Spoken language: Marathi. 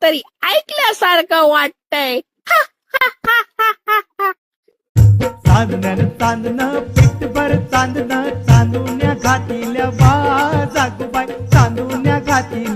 तरी ऐकल्यासारखं वाटतंय. चांदण्यानं चांदणं पिठभर चांदणं चांदुण्या घातिल्या बा जागोबाई चांदुण्या घातिल्या